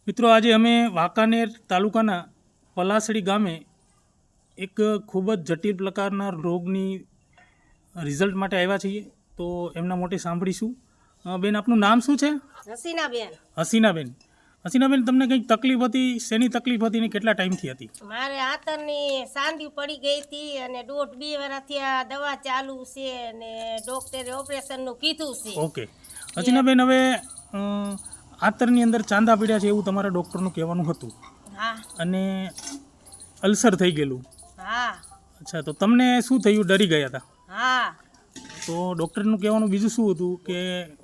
મિત્રો આજે અમે વાંકાનેર તાલુકાના પલાસડી ગામે એક ખૂબ જ જટિલ પ્રકારના રોગની રિઝલ્ટ માટે આવ્યા છીએ. તો એમના મોટે સાંભળીશું. બેન, આપનું નામ શું છે? હસીનાબેન. હસીનાબેન. હસીનાબેન, તમને કંઈક તકલીફ હતી? શેની તકલીફ હતી ને કેટલા ટાઈમથી હતી? મારે આતરની સાંધી પડી ગઈ હતી અને 1.5-2 વર્ષથી આ દવા ચાલુ છે અને ડોક્ટરે ઓપરેશનનું કીધું છે. ઓકે હસીનાબેન, હવે આતરની અંદર ચાંદા પડ્યા છે એવું તમારા ડૉક્ટરનું કહેવાનું હતું. હા. અને અલ્સર થઈ ગયેલું. હા. અચ્છા, તો તમને શું થયું? ડરી ગયા હતા? હા. તો ડૉક્ટરનું કહેવાનું બીજું શું હતું? કે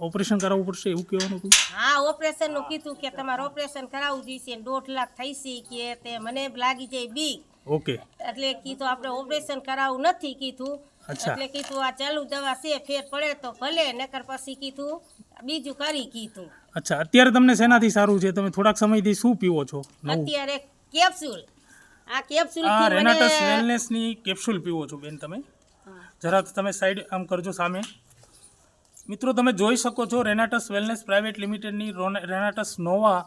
ઓપરેશન કરાવવું પડશે એવું કહેવાનું હતું? હા, ઓપરેશનનું કીધું કે તમારે ઓપરેશન કરાવવું જોઈશે. 1.5 લાખ થઈ છે કે તે મને લાગી જાય બીક. ઓકે. એટલે કીધું આપણે ઓપરેશન કરાવવું નથી કીધું. અચ્છા. એટલે કીધું આ ચાલુ દવા છે, ફેર પડે તો ભલે, નકર પછી કીધું બીજું કરી કીધું. અચ્છા, અત્યારે તમને શેનાથી સારું છે? તમે થોડાક સમયથી શું પીવો છો? અત્યારે કેપ્સ્યુલ. આ કેપ્સ્યુલ આ થી રેનાટસ મને વેલનેસની કેપ્સ્યુલ પીવો છો બેન તમે? જરા તમે સાઈડ આમ કરજો સામે. મિત્રો, તમે જોઈ શકો છો રેનાટસ વેલનેસ પ્રાઇવેટ લિમિટેડની રેનાટસ નોવા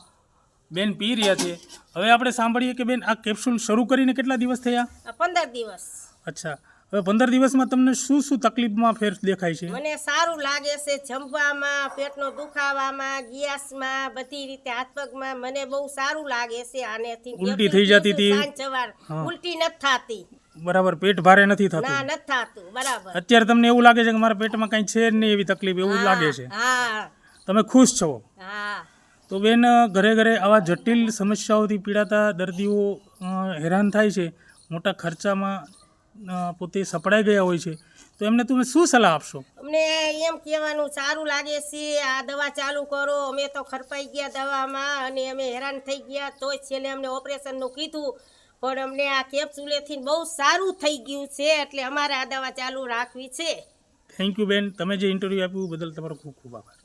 બેન પી રહ્યા છે. હવે આપણે સાંભળીએ કે બેન, આ કેપ્સ્યુલ શરૂ કરીને કેટલા દિવસ થયા? 15 દિવસ. અચ્છા, હવે 15 દિવસમાં તમને શું શું તકલીફમાં ફેર દેખાય છે? મને સારું લાગે છે. જમવામાં, પેટનો દુખાવામાં, ગેસમાં, બધી રીતે હાથ પગમાં મને બહુ સારું લાગે છે. આનેથી ઉલટી થઈ જતી હતી? સાંજ સવાર ઉલટી નથી થતી. બરાબર, પેટ ભારે નથી થતું? ના, નથી થતું. બરાબર. અત્યારે તમને એવું લાગે છે કે મારા પેટમાં કંઈ છે જ નહીં એવી તકલીફ એવું લાગે છે? હા. તમે ખુશ છો? હા. તો બેન, ઘરે ઘરે આવા જટિલ સમસ્યાઓથી પીડાતા દર્દીઓ હેરાન થાય છે, મોટા ખર્ચામાં પોતે સપડાઈ ગયા હોય છે, તો એમને તમે શું સલાહ આપશો? અમને એમ કહેવાનું સારું લાગે છે, આ દવા ચાલુ કરો. અમે તો ખરપાઈ ગયા દવામાં અને અમે હેરાન થઈ ગયા, તોય છેલ્લે અમને ઓપરેશનનું કીધું, પણ અમને આ કેપ્સ્યુલેથી બહુ સારું થઈ ગયું છે. એટલે અમારે આ દવા ચાલુ રાખવી છે. થેન્ક યુ બેન, તમે જે ઇન્ટરવ્યૂ આપ્યું બદલ તમારો ખૂબ ખૂબ આભાર.